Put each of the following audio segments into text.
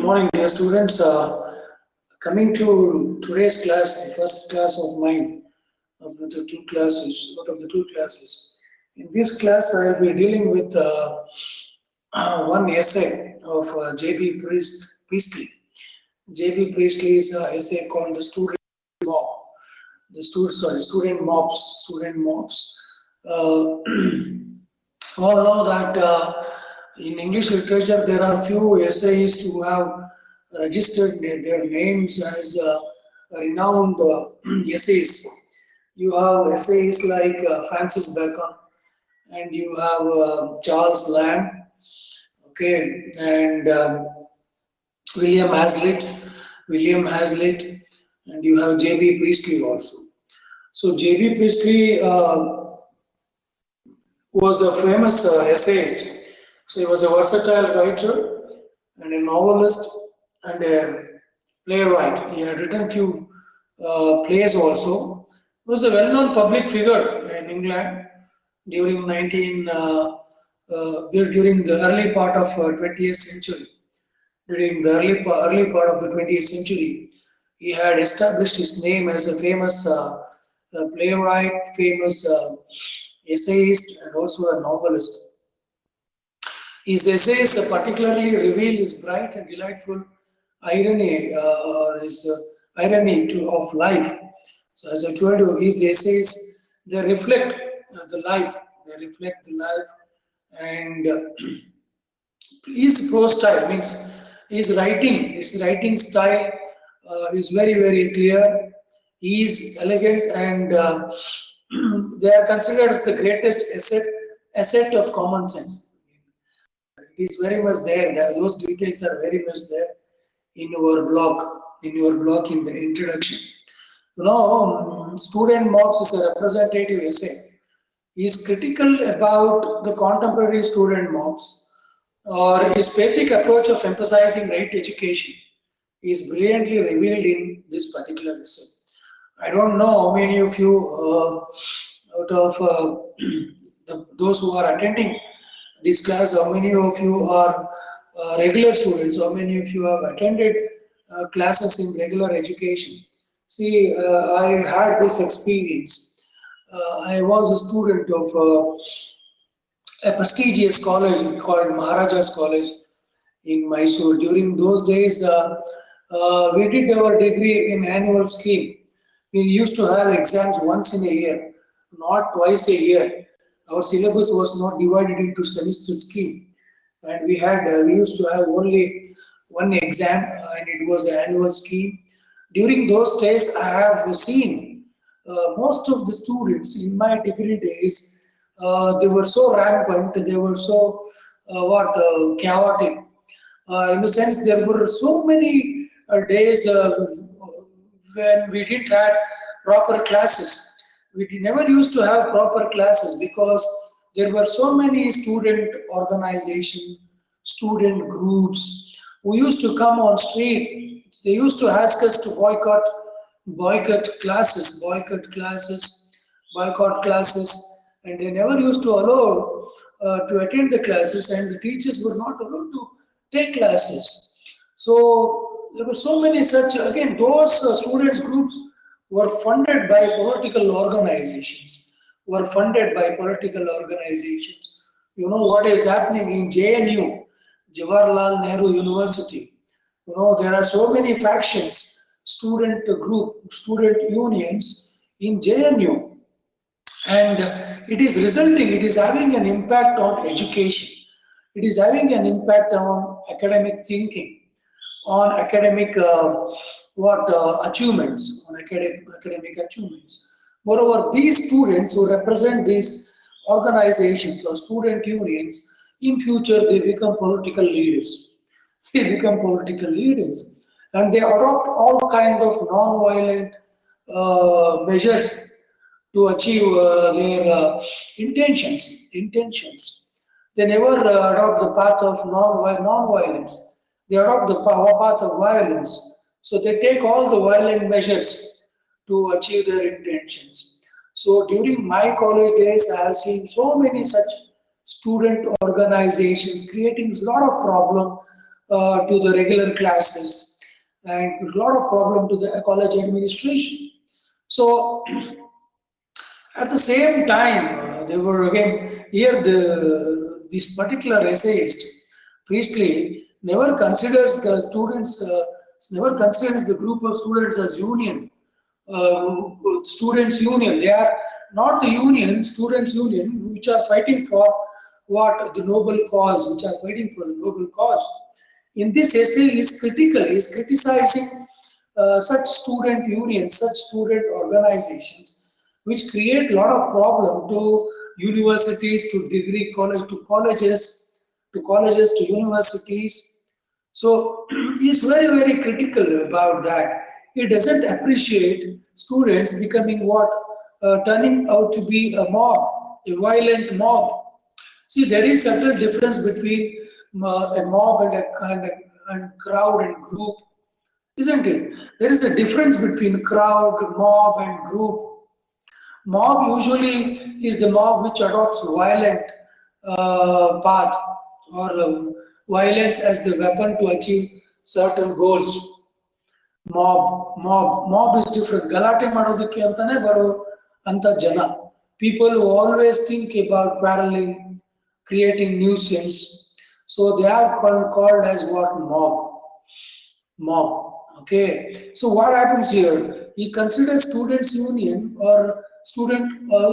Morning, dear students. Coming to today's class, the first class of mine of the two classes, out of the two classes. In this class, I will be dealing with one essay of Priestley. J.B. Priestley's essay called "The Student Mob." Student mobs. Student mobs. Uh, all know that in English literature there are few essayists who have registered their names as renowned essayists. You have essayists like Francis Bacon, and you have Charles Lamb, okay, and William Hazlitt, William Hazlitt, and you have J.B. Priestley also. So J.B. Priestley was a famous essayist. So he was a versatile writer and a novelist and a playwright. He had written few plays also. He was a well-known public figure in England during during the early part of 20th century. During the early part of the 20th century, he had established his name as a famous playwright, famous essayist, and also a novelist. His essays particularly reveal his bright and delightful irony, or his of life. So, as I told you, his essays they reflect the life. They reflect the life, and his prose style means his writing style is very clear. He is elegant, and they are considered as the greatest asset of common sense. It is very much there. Those details are very much there in your blog, in the introduction. Student mobs is a representative essay. He is critical about the contemporary student mobs, or his basic approach of emphasizing right education is brilliantly revealed in this particular essay. I don't know how many of you, out of those who are attending this class, how many of you are regular students, how many of you have attended classes in regular education. See, I had this experience. I was a student of a prestigious college called Maharaja's College in Mysore. During those days, we did our degree in annual scheme. We used to have exams once in a year, not twice a year. Our syllabus was not divided into semester scheme, and we used to have only one exam, and it was an annual scheme. During those days, I have seen most of the students in my degree days. They were so rampant. They were so chaotic. In the sense, there were so many days when we didn't have proper classes. Never used to have proper classes because there were so many student organization, student groups who used to come on street. They used to ask us to boycott boycott classes, and they never used to allow to attend the classes, and the teachers were not allowed to take classes. So there were so many such, again, those students groups were funded by political organizations, You know what is happening in JNU, Jawaharlal Nehru University. There are so many factions, student unions in JNU, and it is having an impact on education. It is having an impact on academic thinking, on academic achievements, on academic achievements. Moreover, these students who represent these organizations or student unions, in future they become political leaders. They become political leaders, and they adopt all kind of non-violent measures to achieve their intentions. They never adopt the path of non-violence. They adopt the path of violence. So they take all the violent measures to achieve their intentions. So during my college days, I have seen so many such student organizations creating a lot of problem to the regular classes, and a lot of problem to the college administration. So at the same time, they were again here. This particular essayist, Priestley, never considers the students, never considers the group of students as union, students union. They are not the union, students union, which are fighting for what the noble cause, which are fighting for the noble cause. In this essay, is critical, is criticizing such student unions, such student organizations, which create a lot of problem to universities, to degree college, to colleges, to universities. So he is very, very critical about that. He doesn't appreciate students becoming what, turning out to be a mob, a violent mob. See, there is subtle difference between a mob and crowd and group, isn't it? There is a difference between crowd, mob, and group. Mob usually is the mob which adopts violent path, or violence as the weapon to achieve certain goals. Mob is different. ಗಲಾಟೆ ಮಾಡೋದಕ್ಕೆ ಅಂತಾನೆ ಬರೋ ಅಂತ ಜನ. People who always think about quarreling, creating nuisance. So they are called as what? Mob. Okay. So what happens here? He considers students union or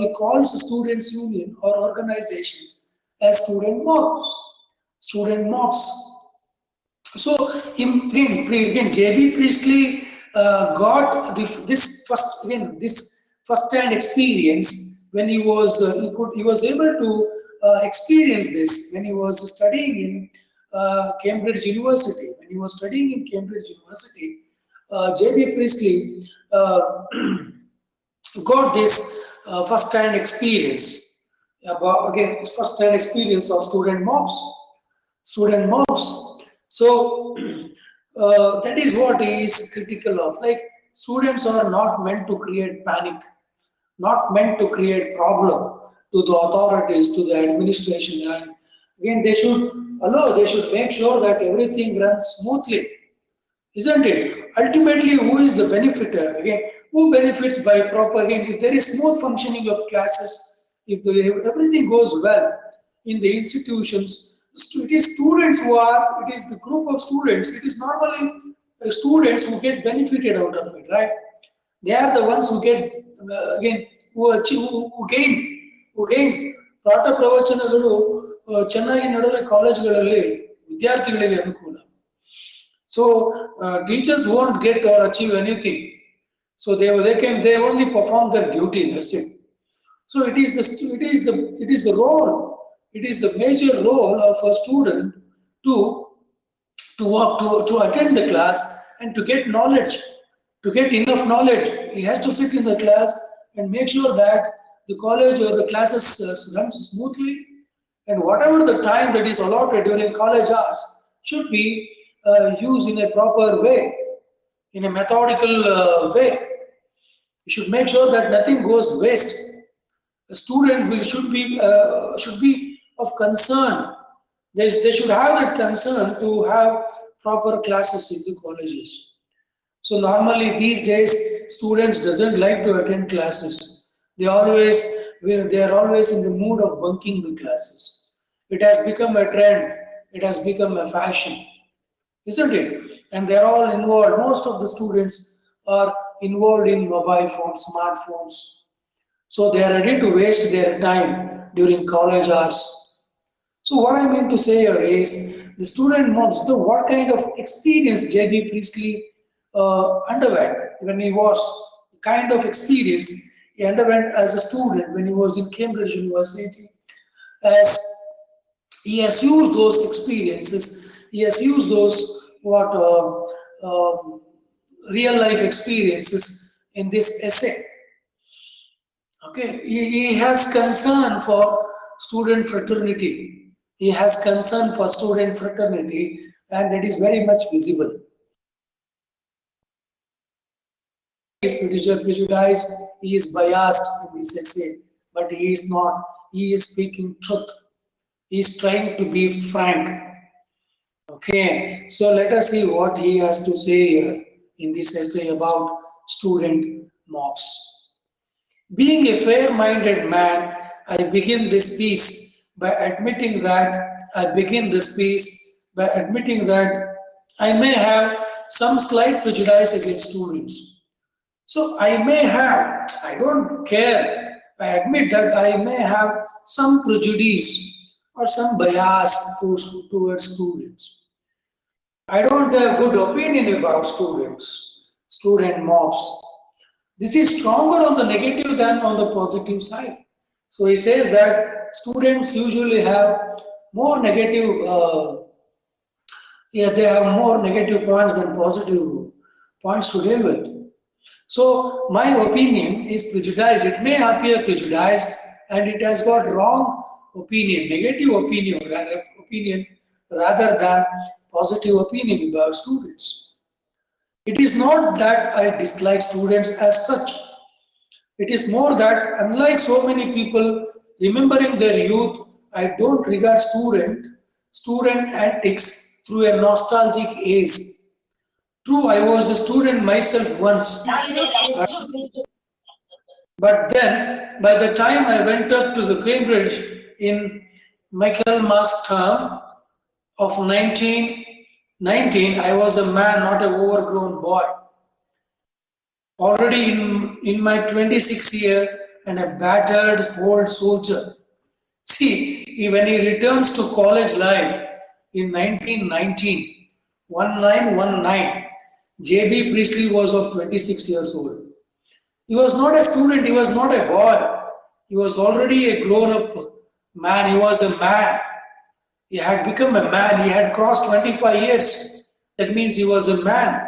he calls students union or organizations as student mobs. So again, J.B. Priestley got this first-hand experience when he was able to experience this when he was studying in Cambridge University. When he was studying in Cambridge University, J.B. Priestley got this first-hand experience about, again, first-hand experience of student mobs. So that is what he is critical of. Like, students are not meant to create panic, not meant to create problem to the authorities, to the administration, and again they should make sure that everything runs smoothly, isn't it? Ultimately, who is the benefiter? Again, who benefits by proper, again, if there is smooth functioning of classes, if everything goes well in the institutions, it is students who are, it is the group of students, it is normally students who get benefited out of it, right? They are the ones who get, again, who achieve, who gain. ಪಾಠ ಪ್ರವಚನಗಳು ಚೆನ್ನಾಗಿ ನಡೆದರೆ ಕಾಲೇಜುಗಳಲ್ಲಿ ವಿದ್ಯಾರ್ಥಿಗಳಿಗೆ ಅನುಕೂಲ. So teachers won't get or achieve anything. So they only perform their duty. That's it. So it is the role. It is the major role of a student to to attend the class and to get knowledge, to get enough knowledge. He has to sit in the class and make sure that the college or the classes runs smoothly, and whatever the time that is allotted during college hours should be used in a proper way, in a methodical way. You should make sure that nothing goes waste. A student should be of concern. They should have that concern to have proper classes in the colleges. So normally these days students doesn't like to attend classes. They are always in the mood of bunking the classes. It has become a trend. It has become a fashion, isn't it? And they're all involved. Most of the students are involved in mobile phones, smartphones. So they are ready to waste their time during college hours. So what I mean to say here is the student mobs, what kind of experience J.B. Priestley underwent when he was, the kind of experience he underwent as a student when he was in Cambridge University, as he has used those experiences, he has used those real life experiences in this essay. Okay, he has concern for student fraternity. He has concern for student fraternity, and that is very much visible. He is prejudiced, he is biased in this essay, but he is not. He is speaking truth. He is trying to be frank. Okay, so let us see what he has to say here in this essay about student mobs. Being a fair-minded man, I begin this piece by admitting that I may have some slight prejudice against students. So I don't care. I admit that I may have some prejudice or some bias towards students. I don't have good opinion about student mobs. This is stronger on the negative than on the positive side. So he says that students usually have more negative, they have more negative points than positive points to deal with. So my opinion is prejudiced. It may appear prejudiced, and it has got wrong negative opinion rather than positive opinion about students. It is not that I dislike students as such. It is more that, unlike so many people remembering their youth, I don't regard student antics through a nostalgic gaze. True, I was a student myself once, but then by the time I went up to the Cambridge in Michaelmas term of 1919, I was a man, not an overgrown boy. Already in my 26th year and a battered old soldier. See, when he returns to college life in 1919, 1919, J.B. Priestley was of 26 years old. He was not a student, he was not a boy. He was already a grown up man, he was a man. He had become a man, he had crossed 25 years. That means he was a man.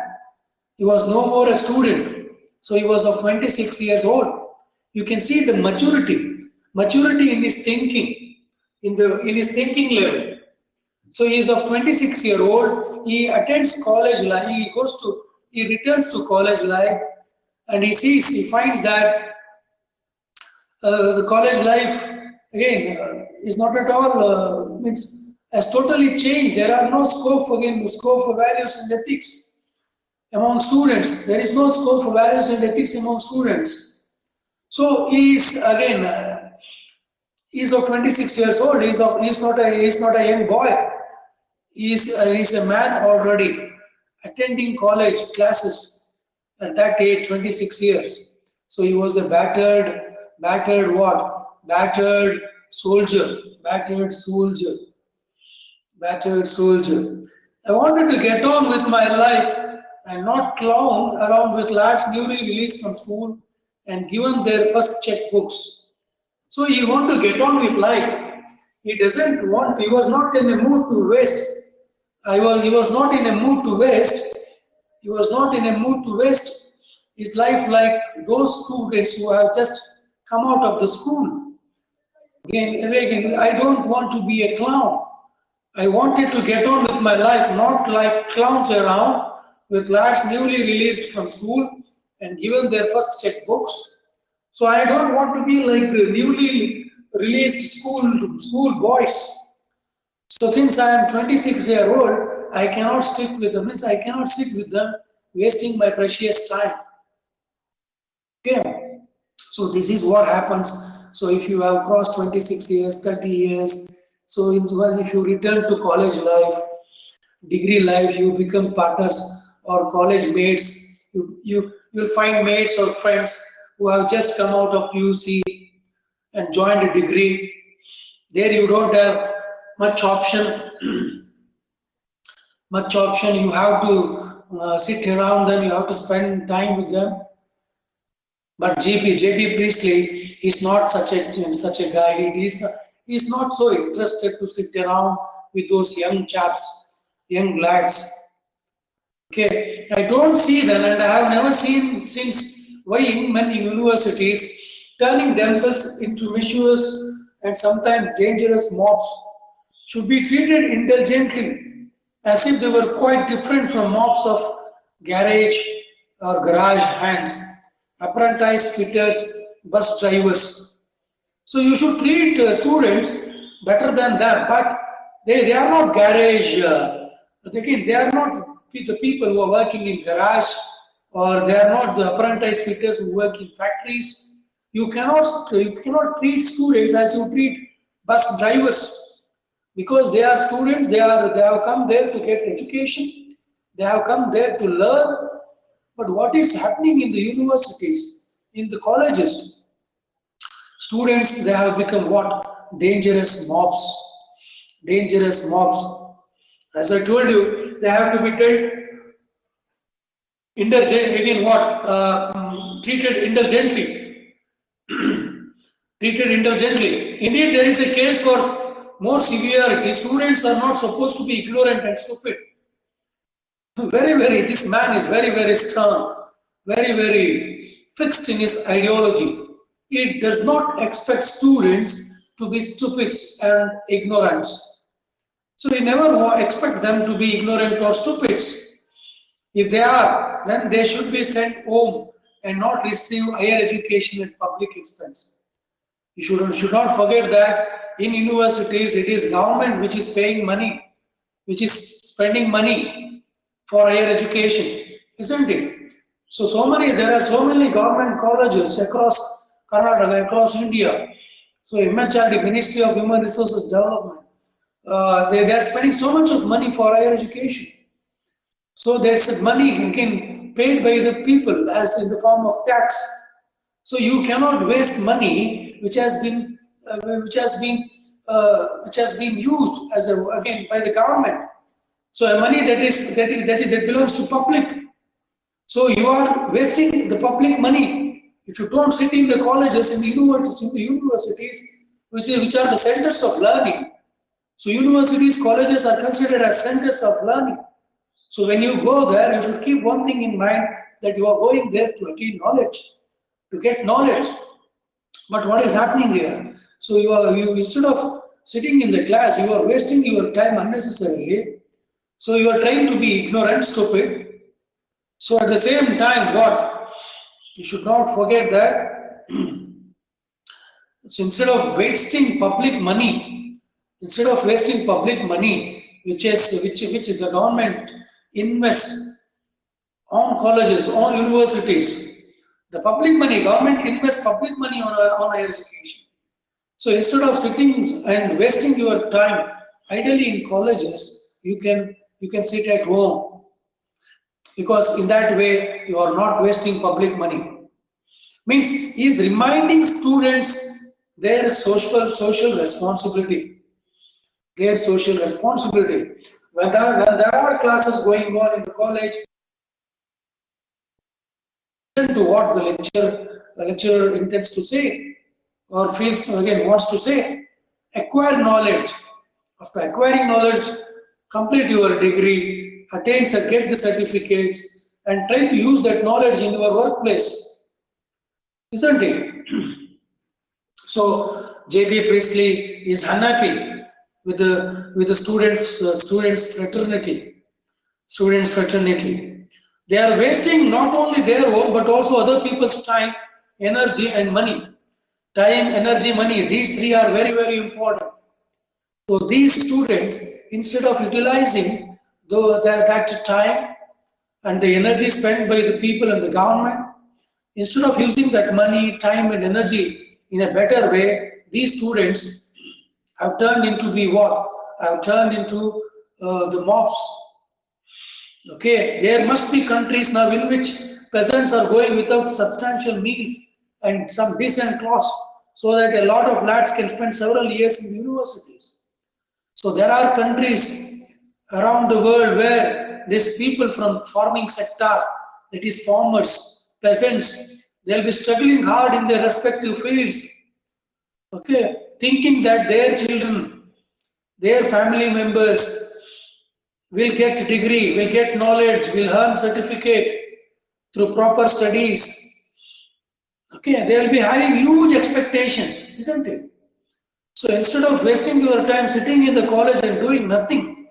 He was no more a student. So he was of 26 years old. You can see the maturity in his thinking, in his thinking level. So he is of 26-year old. He attends college life. He returns to college life, and he finds that the college life again is not at all means has totally changed. There are no scope for values and ethics among students. There is no scope for values and ethics among students. So he is again he is of 26 years old. He is not a young boy. He is a man already attending college classes at that age, 26 years. So he was a battered what? Battered soldier, battered soldier. I wanted to get on with my life and not clown around with lads newly released from school and given their first checkbooks. So he wanted to get on with life. He was not in a mood to waste. He was not in a mood to waste. He was not in a mood to waste his life like those students who have just come out of the school. Again, I don't want to be a clown. I wanted to get on with my life, not like clowns around with lads newly released from school and given their first checkbooks. So I don't want to be like the newly released school boys. So since I am 26-year old, I cannot stick with them. Means I cannot sit with them, wasting my precious time. Okay. So this is what happens. So if you have crossed 26 years, 30 years, so if you return to college life, degree life, you become partners or college mates. You'll find mates or friends who have just come out of PUC and joined a degree. There you don't have much option. Much option. You have to sit around them. You have to spend time with them. But JB Priestley is not such a guy. He's not so interested to sit around with those young chaps, young lads. Okay, I don't see them, and I have never seen since why in many universities turning themselves into mischievous and sometimes dangerous mobs should be treated indulgently as if they were quite different from mobs of garage or garage hands, apprentice fitters, bus drivers. So you should treat students better than them, but they are not garage Again, they are not the people who are working in garage, or they are not the apprentice fitters who work in factories. You cannot treat students as you treat bus drivers, because they are students. They have come there to get education. They have come there to learn. But what is happening in the universities, in the colleges? Students, they have become what? Dangerous mobs. Dangerous mobs. As I told you, they have to be again what? Treated indulgently. Treated indulgently. Indeed, there is a case for more severity. Students are not supposed to be ignorant and stupid. This man is very stern, very fixed in his ideology. It does not expect students to be stupid and ignorant. So we never expect them to be ignorant or stupid. If they are, then they should be sent home and not receive higher education at public expense. You should not forget that in universities, it is government which is paying money, which is spending money for higher education, isn't it? There are so many government colleges across Karnataka, across India. So MHRD, Ministry of Human Resources Development, they are spending so much of money for higher education. So there's money again paid by the people as in the form of tax. So you cannot waste money which has been used as again by the government. So money that belongs to public. So you are wasting the public money if you don't sit in the colleges, in the universities, which are the centers of learning. So universities, colleges are considered as centers of learning. So when you go there, you should keep one thing in mind, that you are going there to attain knowledge, to get knowledge. But what is happening here? So you instead of sitting in the class, you are wasting your time unnecessarily. So you are trying to be ignorant, stupid. So at the same time, what? You should not forget that so instead of wasting public money, which the government invests on colleges, on universities, the public money, government invests public money on higher education. So instead of sitting and wasting your time idly in colleges, you can sit at home, because in that way you are not wasting public money. Means he is reminding students their social responsibility. Their social responsibility. When there are classes going on in the college, listen to what the lecturer intends to say, or wants to say. Acquire knowledge. After acquiring knowledge, complete your degree, get the certificates, and try to use that knowledge in your workplace, isn't it? So J.B. Priestley is unhappy with the students fraternity. They are wasting not only their own but also other people's time, energy, and money. Time, energy, money. These three are very important. So these students, instead of utilizing that time and the energy spent by the people and the government, instead of using that money, time, and energy in a better way, these students have turned into the mobs. Okay, there must be countries now in which peasants are going without substantial meals and some decent clothes, so that a lot of lads can spend several years in universities. So there are countries around the world where these people from farming sector, that is farmers, peasants, they'll be struggling hard in their respective fields. Okay, thinking that their children, their family members will get degree, will get knowledge, will earn certificate through proper studies. Okay, they will be having huge expectations, isn't it? So instead of wasting your time sitting in the college and doing nothing,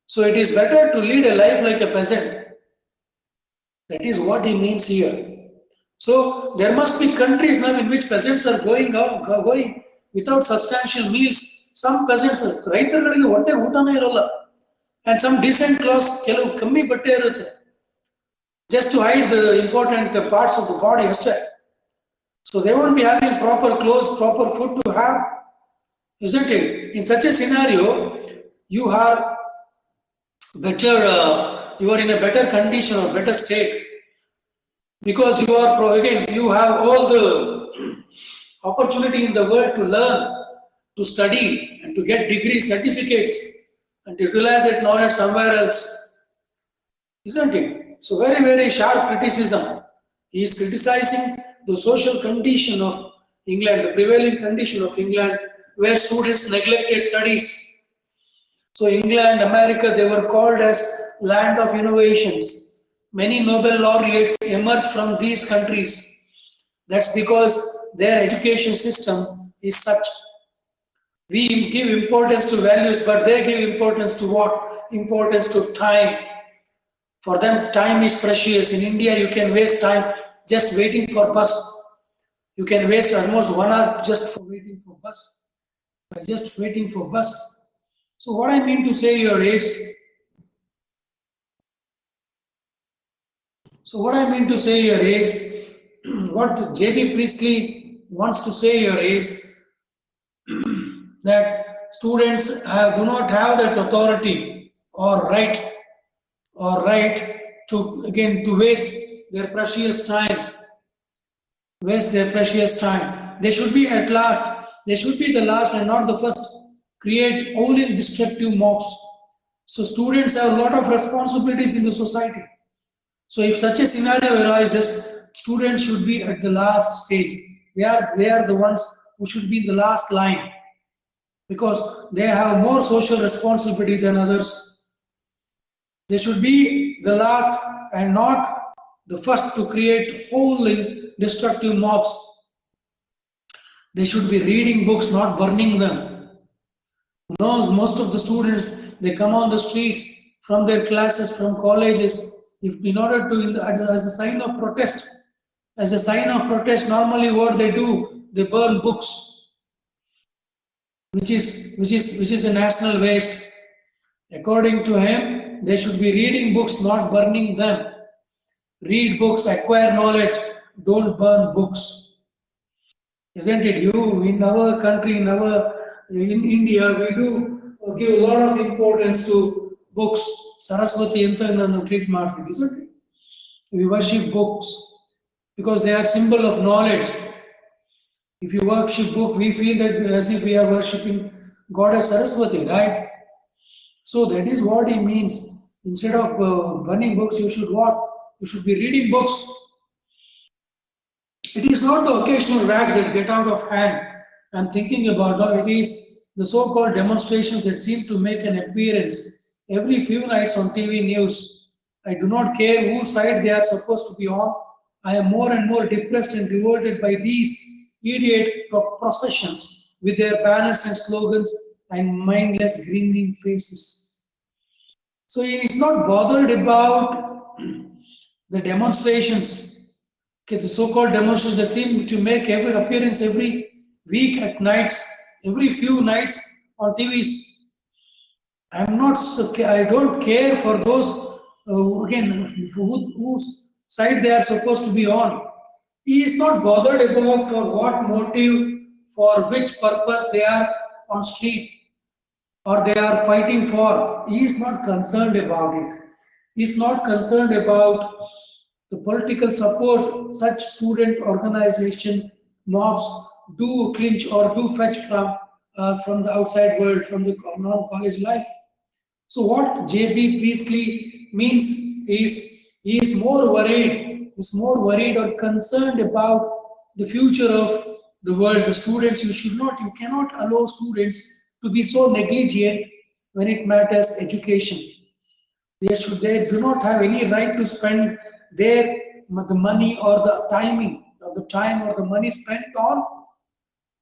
so it is better to lead a life like a peasant. That is what he means here. So there must be countries now in which peasants are going without substantial meals. Some peasants, ರೈತರುಗಳಿಗೆ ಹೊಟ್ಟೆ ಊಟನೇ ಇರಲ್ಲ. and some decent clothes ಕೆಲವು ಕಮ್ಮಿ ಬಟ್ಟೆ ಇರುತ್ತೆ, just to hide the important parts of the body ಅಷ್ಟೇ. So they won't be having proper clothes, proper food to have, isn't it? In such a scenario, you are better, you are in a better condition or better state, because you are, again, you have all the opportunity in the world to learn, to study, and to get degree certificates, and to utilize that knowledge somewhere else, isn't it? So very, very sharp criticism. He is criticizing the social condition of England, the prevailing condition of England, where students neglected studies. So England, America, they were called as land of innovations. Many Nobel laureates emerged from these countries. That's because their education system is such. We give importance to values, but they give importance to what? Importance to time. For them, time is precious. In India, you can waste time just waiting for bus. You can waste almost 1 hour just for waiting for bus. By just waiting for bus. So what I mean to say here is, what J.B. Priestley wants to say here is that students do not have that authority or right to, again, to waste their precious time. They should be at last, they should be the last and not the first. Create only destructive mobs. So students have a lot of responsibilities in the society. So if such a scenario arises, students should be at the last stage. They are the ones who should be in the last line, because they have more social responsibility than others. They should be the last and not the first to create wholly destructive mobs. They should be reading books, not burning them. You know, most of the students, they come on the streets from their classes, from colleges, in order to, as a sign of protest. As a sign of protest, normally what they do, they burn books, which is a national waste. According to him, they should be reading books, not burning them. Read books, acquire knowledge, don't burn books. Isn't it? In our country, in India, we do give a lot of importance to books. Saraswati anta nanu treat ಮಾಡ್ತೀವಿ, isn't it? We worship books because they are symbol of knowledge. If you worship book, we feel that as if we are worshipping Goddess Saraswati, right? So that is what he means. Instead of burning books, you should what? You should be reading books. It is not the occasional rags that get out of hand and thinking about. No, it is the so-called demonstrations that seem to make an appearance every few nights on TV news. I do not care whose side they are supposed to be on. I am more and more depressed and revolted by these idiot processions with their banners and slogans and mindless grinning faces. So he is not bothered about the demonstrations, okay, the so-called demonstrations that seem to make every appearance every week at nights, every few nights on TVs. I don't care for those again whose side they are supposed to be on. He is not bothered about for what motive, for which purpose they are on street or they are fighting for. He is not concerned about it. He is not concerned about the political support such student organization mobs do clinch or do fetch from the outside world, from the non-college life. So what J.B. Priestley means is he is more worried or concerned about the future of the world. The students, you cannot allow students to be so negligent when it matters education. They do not have any right to spend the money or the time or the money spent on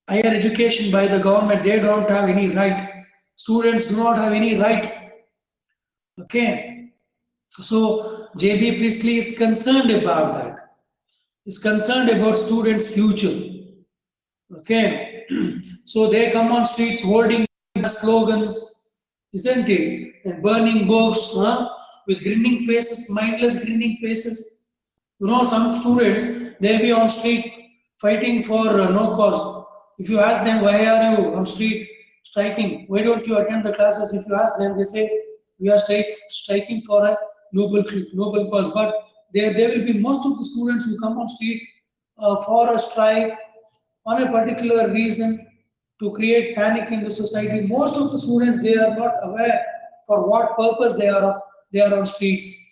higher education by the government. They don't have any right. Students do not have any right. Okay. So J.B. Priestley is concerned about that. Is concerned about students' future. Okay. So they come on streets holding slogans, isn't it? And burning books, with grinning faces, mindless grinning faces. Some students, they'll be on street fighting for no cause. If you ask them, why are you on street striking? Why don't you attend the classes? If you ask them, they say, we are striking for a noble cause. But there will be most of the students who come on street for a strike on a particular reason to create panic in the society. Most of the students, they are not aware for what purpose they are on streets.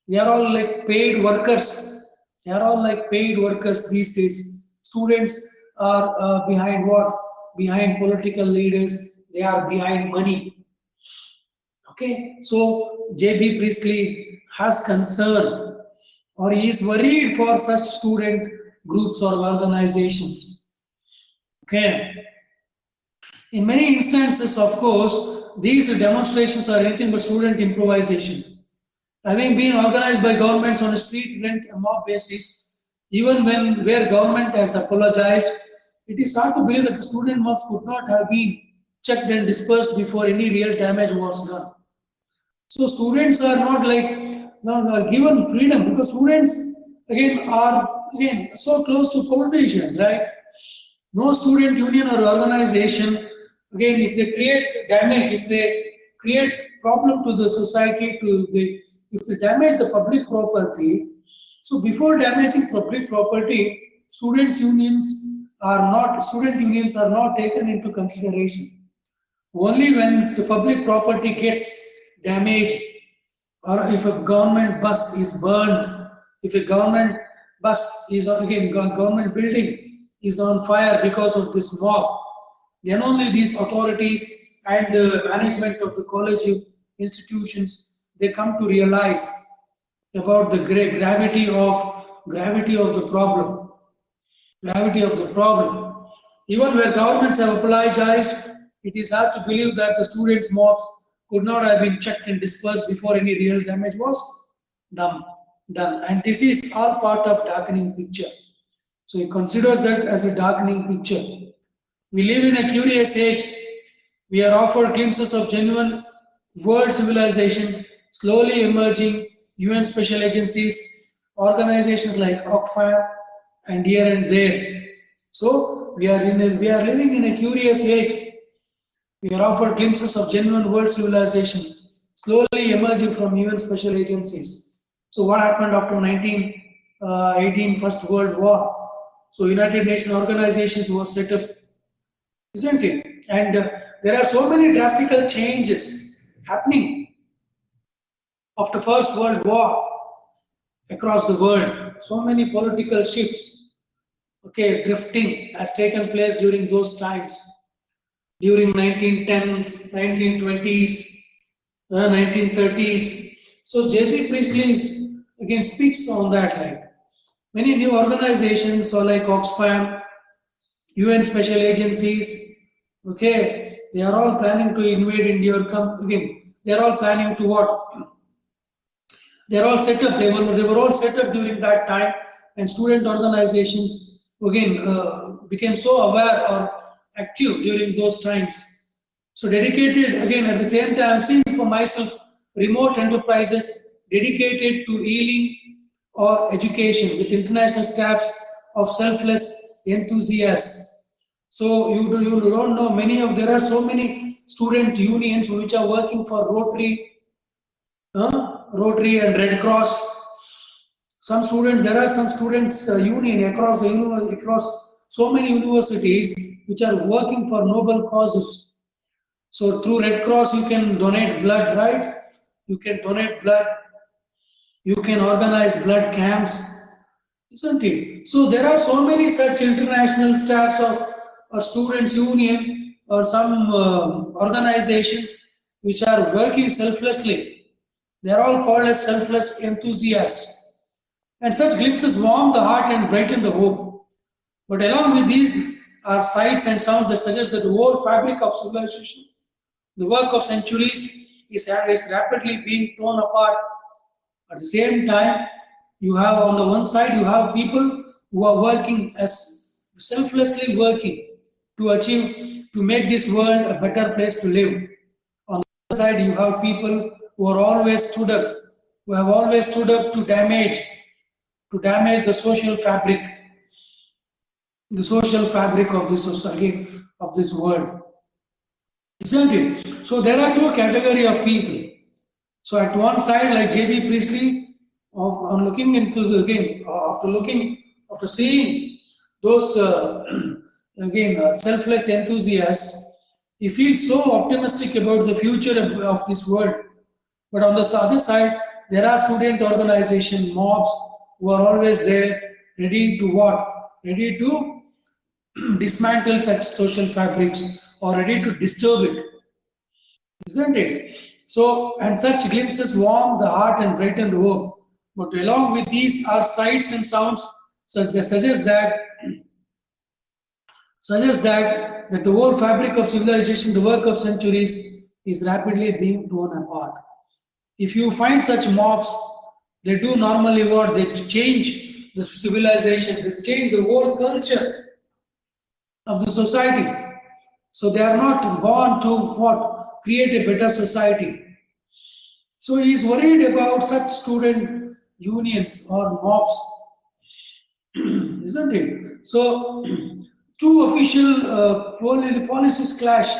They are all like paid workers. They are all like paid workers these days. Students are behind what? Behind political leaders. They are behind money. Okay, so J.B. Priestley has concern, or he is worried for such student groups or organizations. Okay, in many instances, of course, these demonstrations are anything but student improvisation. Having been organized by governments on a street rent mob basis, even where government has apologized, it is hard to believe that the student mobs could not have been checked and dispersed before any real damage was done. So students are not given freedom, because students are so close to politicians, right? No student union or organization, again, if they create damage, if they create problem to the society, if they damage the public property, so before damaging public property, student unions are not taken into consideration. Only when the public property gets damaged, or if a government bus is burned, if a government bus is, again, government building is on fire because of this mob, then only these authorities and the management of the college institutions, they come to realize about the gravity of the problem. Gravity of the problem. Even where governments have apologized, it is hard to believe that the students' mobs could not have been checked and dispersed before any real damage was done. And this is all part of darkening picture. So he considers that as a darkening picture. We live in a curious age. We are offered glimpses of genuine world civilization, slowly emerging UN special agencies, organizations like Oxfam, and here and there. So we are living in a curious age. We are offered glimpses of genuine world civilization, slowly emerging from UN special agencies. So what happened after 1918 First World War? So United Nations organizations was set up, isn't it? And there are so many drastical changes happening after First World War across the world. So many political shifts, okay, drifting has taken place during those times, during 1910s, 1920s, 1930s. So J.B. Priestley again speaks on that, like many new organizations, so like Oxfam, UN special agencies, okay, they are all planning to invade India or come again. They are all planning to what? They are all set up. They were all set up during that time, and student organizations again became so aware or active during those times. So dedicated, again, at the same time, seeing for myself remote enterprises dedicated to healing or education with international staffs of selfless enthusiasts. So you don't know there are so many student unions which are working for Rotary and Red Cross. There are some students union across so many universities which are working for noble causes. So through Red Cross you can donate blood, right? You can donate blood. You can organize blood camps, isn't it? So there are so many such international staffs of a students union or some organizations which are working selflessly. They are all called as selfless enthusiasts. And such glimpses warm the heart and brighten the hope. But along with these are sights and sounds that suggest that the whole fabric of civilization, the work of centuries, is rapidly being torn apart. At the same time, you have on the one side, you have people who are working as selflessly working to make this world a better place to live. On side you have people who are always stood up, who have always stood up to damage the social fabric of this society, of this world, isn't it? So there are two category of people. So at one side, like J.B. Priestley, on looking into the again after seeing those selfless enthusiasts, he feels so optimistic about the future of this world. But on the other side, there are student organization mobs who are always there, ready to what? Ready to dismantle such social fabrics or ready to disturb it, isn't it? So, and such glimpses warm the heart and brighten the hope. But along with these are sights and sounds such that suggest that the whole fabric of civilization, the work of centuries, is rapidly being torn apart. If you find such mobs, they do normally what? They change the civilization, they change the whole culture of the society. So they are not born to what? Create a better society. So he is worried about such student unions or mobs, isn't it? So two official policies clash,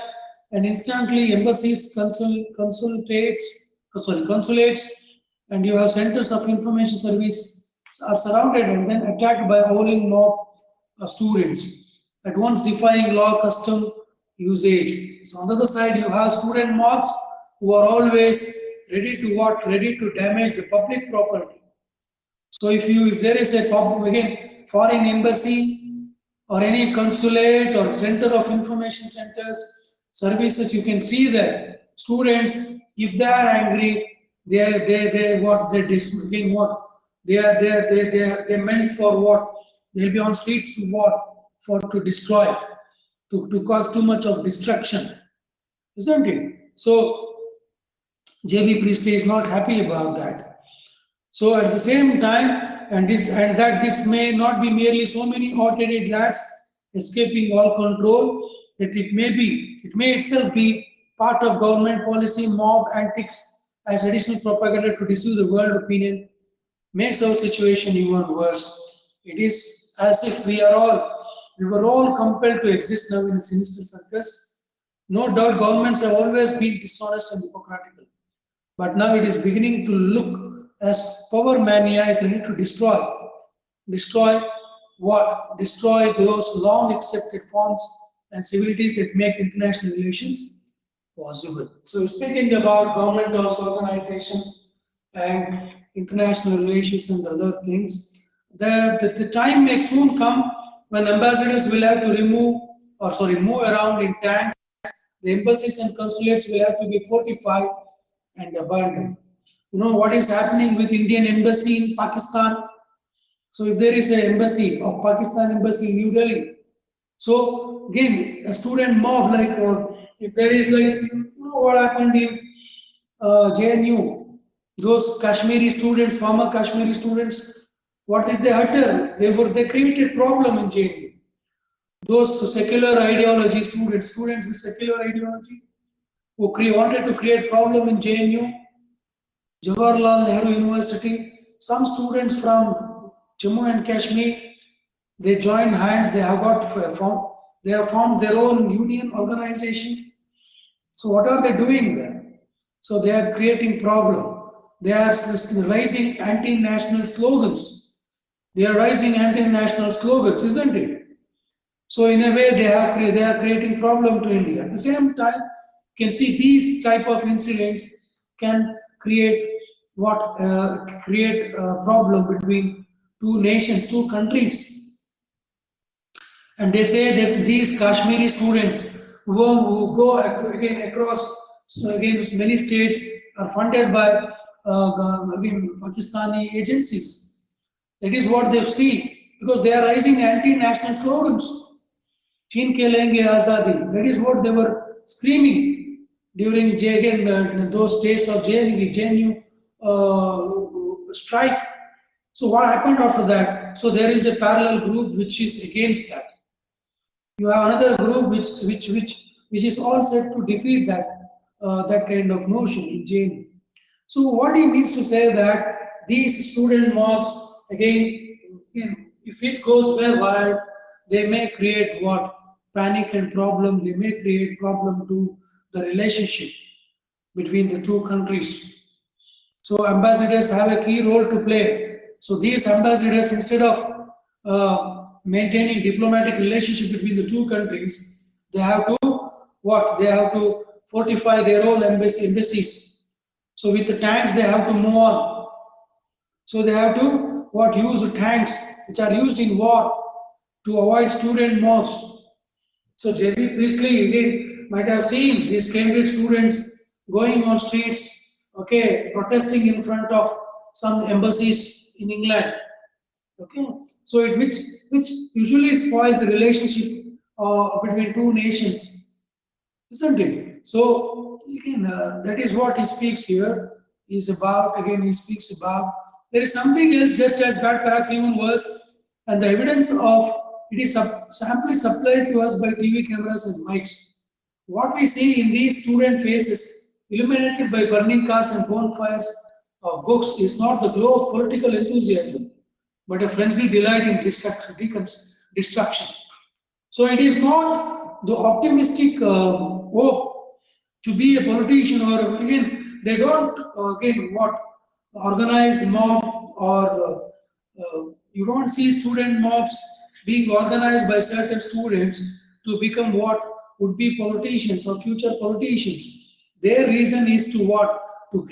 and instantly embassies, consulates, and you have centers of information service are surrounded and then attacked by a howling mob of students, at once defying law, custom, usage. So on the other side, you have student mobs who are always ready to what? Ready to damage the public property. So if there is a problem again, foreign embassy or any consulate or center of information centers services, you can see that students, if they are angry, they what they again what they meant for what, they'll be on streets to what, for to destroy, to cause too much of destruction, isn't it? So J.B. Priestley is not happy about that. So at the same time, this may not be merely so many hot-headed lads escaping all control, that it may itself be part of government policy, mob antics as additional propaganda to deceive the world opinion, makes our situation even worse. It is as if we were all compelled to exist now in a sinister circus. No doubt governments have always been dishonest and hypocritical. But now it is beginning to look as power mania is ready to destroy what? Destroy those long accepted forms and civilities that make international relations possible. So speaking about government organizations and international relations and other things, the time may soon come when ambassadors will have to move around in tanks. The embassies and consulates will have to be fortified and abandoned. You know what is happening with Indian embassy in Pakistan? So if there is an embassy of Pakistan embassy in New Delhi, so again a student mob if there is what happened in JNU, those Kashmiri students, former Kashmiri students, what did they utter? They created problem in JNU. Those secular ideology students with secular ideology who wanted to create problem in JNU, Jawaharlal Nehru University. Some students from Jammu and Kashmir, they joined hands. They have formed their own union organization. So what are they doing there? So they are creating problem. They are raising anti-national slogans. They are raising anti-national slogans, isn't it? So in a way, they are creating problem to India. At the same time, you can see these type of incidents can create create a problem between two nations, two countries. And they say that these Kashmiri students who go again across, so again many states are funded by again Pakistani agencies. That is what they see, because they are raising anti-national slogans. Chin ke lenge azadi. That is what they were screaming during those days of JNU strike. So what happened after that? So there is a parallel group which is against that. You have another group which is all set to defeat that. that kind of notion in Jain. So what he means to say that these student mobs, again, if it goes very wild, they may create what? Panic and problem. They may create problem to the relationship between the two countries. So ambassadors have a key role to play. So these ambassadors, instead of maintaining diplomatic relationship between the two countries, they have to what? They have to fortify their own embassies. So with the tanks, they have to move on. So they have to what? Use tanks which are used in war to avoid student mobs. So J.B. Priestley again might have seen these Cambridge students going on streets, okay, protesting in front of some embassies in England, okay. So which usually spoils the relationship between two nations, isn't it? So again, that is what he speaks here. Is about again he speaks about there is something else just as bad, perhaps even worse, and the evidence of it is amply supplied to us by TV cameras and mics. What we see in these student faces, illuminated by burning cars and bonfires of books, is not the glow of political enthusiasm, but a frenzied delight in destruction. So it is not the optimistic hope to be a politician, or again they don't again what organize mob, or you don't see student mobs being organized by certain students to become what would be politicians or future politicians. Their reason is to what? To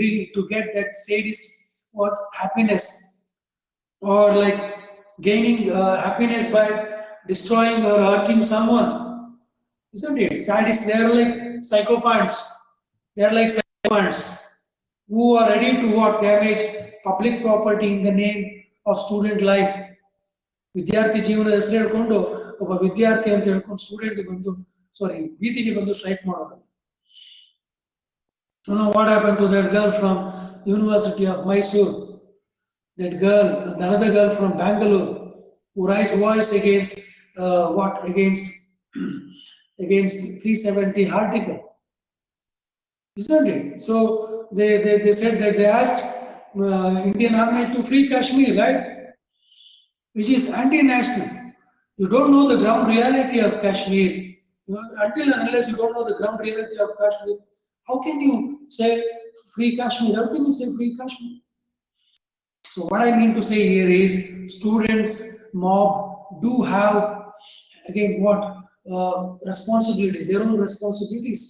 get that sadist what happiness, or like gaining happiness by destroying or hurting someone, isn't it? Sadists, they are like psychopaths. They are like psychopaths who are ready to what? Damage public property in the name of student life. ವಿದ್ಯಾರ್ಥಿ ಜೀವನ ಹೆಸರು ಹೇಳ್ಕೊಂಡು ಒಬ್ಬ ವಿದ್ಯಾರ್ಥಿ ಅಂತ ಹೇಳ್ಕೊಂಡು student ಬಂದು ಬೀದಿಗೆ ಬಂದು ಸ್ಟ್ರೈಕ್ ಮಾಡೋದಲ್ಲ. You know what happened to that girl from University of Mysore? That girl, another girl from Bangalore, who raised voice against what? Against 370 article, isn't it? So they said that they asked Indian Army to free Kashmir, right? Which is anti-national. You don't know the ground reality of Kashmir. Until and unless you don't know the ground reality of Kashmir, how can you say free Kashmir? How can you say free Kashmir? So what I mean to say here is students mob do have again what responsibilities, their own responsibilities.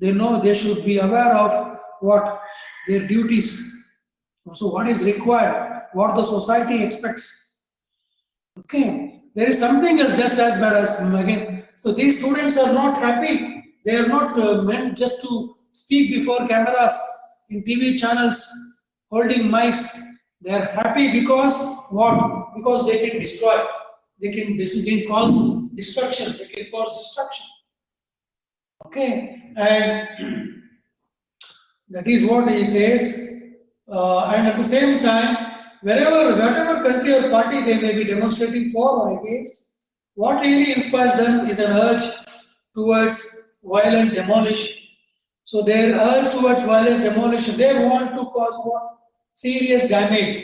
They know they should be aware of what their duties. So what is required, what the society expects. Okay, there is something else just as bad as again. So these students are not happy. They are not meant just to speak before cameras in TV channels holding mics. They are happy because what? Because they can destroy. They can cause destruction. They can cause destruction. Okay, and that is what he says. And at the same time, whatever country or party they may be demonstrating for or against, what really inspires them is an urge towards violent demolition. So their urge towards violent demolition, they want to cause what? Serious damage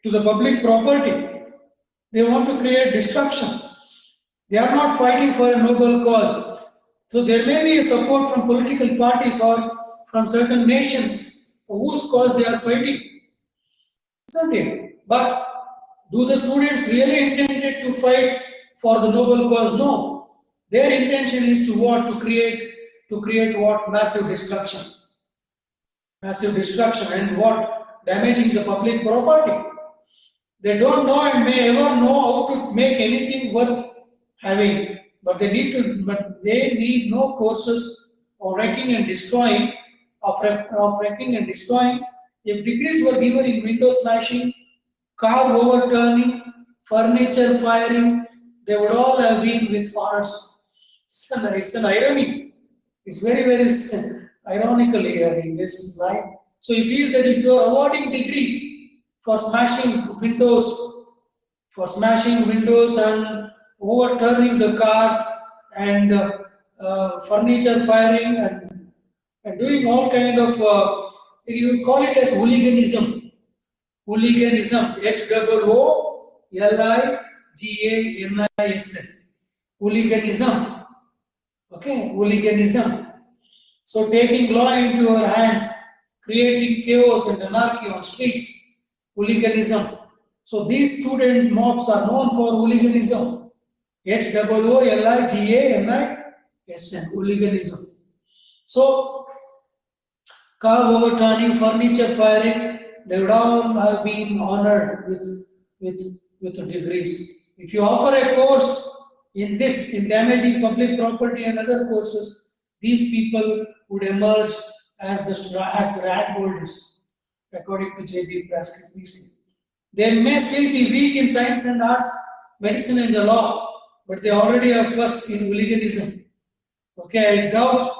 to the public property. They want to create destruction. They are not fighting for a noble cause. So there may be a support from political parties or from certain nations for whose cause they are fighting, isn't it? But do the students really intended to fight for the noble cause? No. Their intention is to what? To create what? Massive destruction and what? Damaging the public property. They don't know and may ever know how to make anything worth having, but they need no courses of wrecking and destroying. If degrees were given in window smashing, car overturning, furniture firing, they would all have been with honors. It's an irony. It's very ironical here in this line. So he feels that if you are awarding degree for smashing windows and overturning the cars and furniture firing and doing all kind of, you call it as hooliganism. Hooliganism, Hooliganism. Hooliganism. Okay, hooliganism. So taking law into your hands, creating chaos and anarchy on streets, hooliganism. So these student mobs are known for hooliganism. Hooliganism, hooliganism. So car overturning, furniture firing, they would all have been honored with degrees. If you offer a course in this, in damaging public property and other courses, these people would emerge as the rank holders, according to J.B. Plaskett Beasley. They may still be weak in science and arts, medicine and the law, but they already are first in hooliganism. Okay, I doubt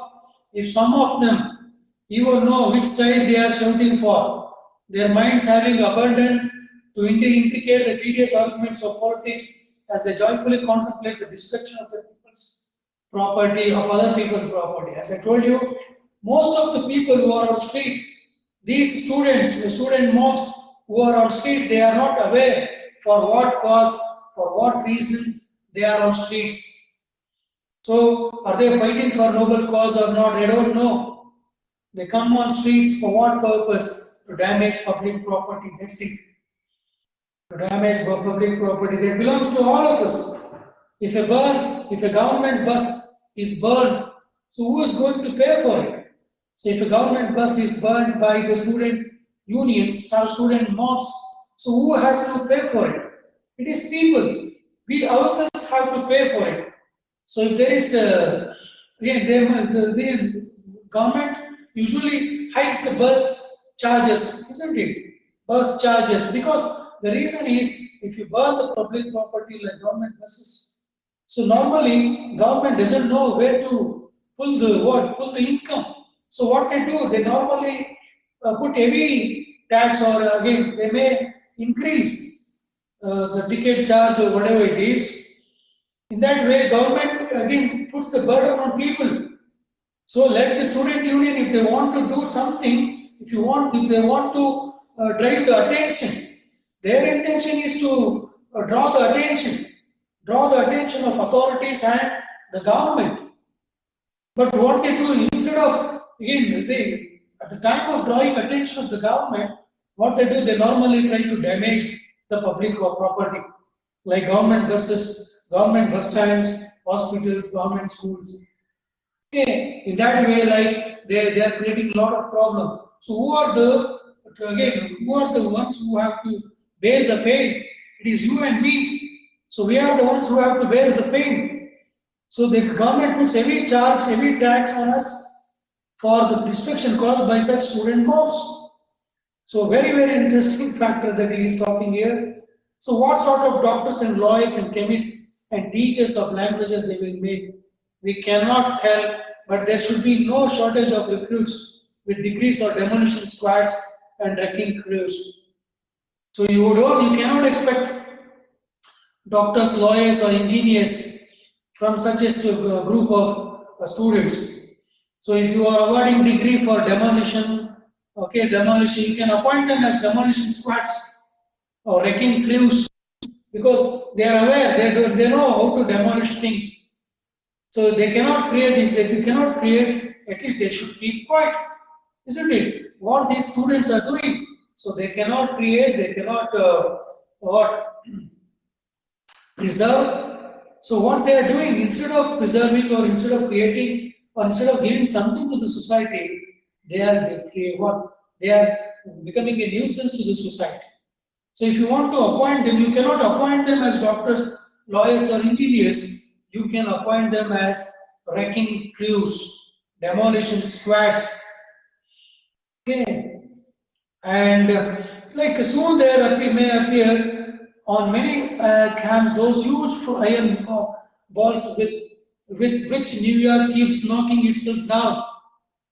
if some of them even know which side they are shouting for, their minds having abandoned to intricate the tedious arguments of politics as they joyfully contemplate the destruction of the people's property, of other people's property. As I told you, most of the people who are on street, these students, the student mobs who are on street, they are not aware for what cause, for what reason they are on streets. So, are they fighting for noble cause or not? They don't know. They come on streets for what purpose? To damage public property. That's it. To damage public property that belongs to all of us. If a government bus is burned, so who is going to pay for it? So if a government bus is burned by the student unions, student mobs, so who has to pay for it? It is people. We ourselves have to pay for it. So if there is, the government usually hikes the bus charges, isn't it? Bus charges, because the reason is if you burn the public property like government buses, so normally government doesn't know where to pull the income. So what they do, they normally put heavy tax, or again they may increase the ticket charge or whatever it is. In that way, government again puts the burden on people. So let the student union, if they want to do something, if they want to drive the attention, their intention is to draw the attention of authorities and the government. But what they do, instead of, again, at the time of drawing attention of the government, what they do, they normally try to damage the public property, like government buses, government bus stands, hospitals, government schools. Okay, in that way, like they are creating a lot of problem. So who are the ones who have to bear the pain? It is you and me. So we are the ones who have to bear the pain. So the government puts heavy charge, heavy tax on us for the destruction caused by such student mobs. So very, very interesting factor that he is talking here. So what sort of doctors and lawyers and chemists and teachers of languages they will make? We cannot tell, but there should be no shortage of recruits with degrees or demolition squads and wrecking crews. So you cannot expect doctors, lawyers, or engineers from such a group of students. So if you are awarding degree for demolition, you can appoint them as demolition squads or wrecking crews, because they are aware, they know how to demolish things. So they cannot create, if they cannot create, at least they should keep quiet, isn't it? What these students are doing. So they cannot create, they cannot preserve. So what they are doing, instead of preserving or instead of creating or instead of giving something to the society, they are becoming a nuisance to the society. So if you want to appoint them, you cannot appoint them as doctors, lawyers, or engineers. You can appoint them as wrecking crews, demolition squads. Okay, and like soon there may appear on many camps those huge iron balls with which New York keeps knocking itself down.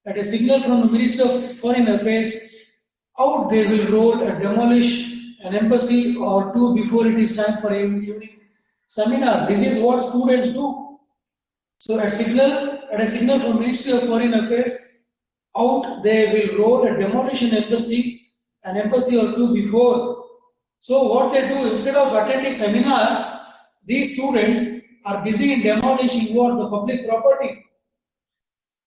At a signal from the Minister of Foreign Affairs, out they will roll and demolish an embassy or two before it is time for evening seminars. This is what students do. So at signal, at a signal from Ministry of Foreign Affairs, out they will roll a demolition embassy, an embassy or two before. So what they do, instead of attending seminars, these students are busy in demolishing what? The public property.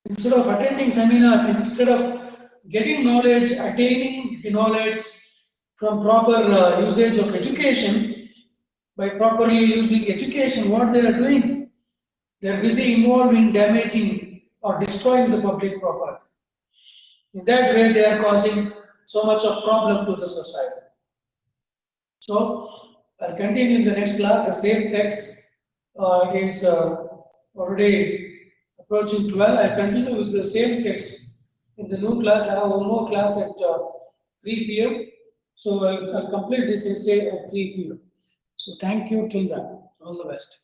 Instead of attending seminars, instead of getting knowledge, attaining knowledge from proper usage of education, by properly using education, what they are doing? They are busy involved in damaging or destroying the public property. In that way, they are causing so much of problem to the society. So, I'll continue in the next class. The same text is already approaching 12. I'll continue with the same text in the new class. I have one more class at 3 p.m. So, I'll complete this essay at 3 p.m. So, thank you till then. All the best.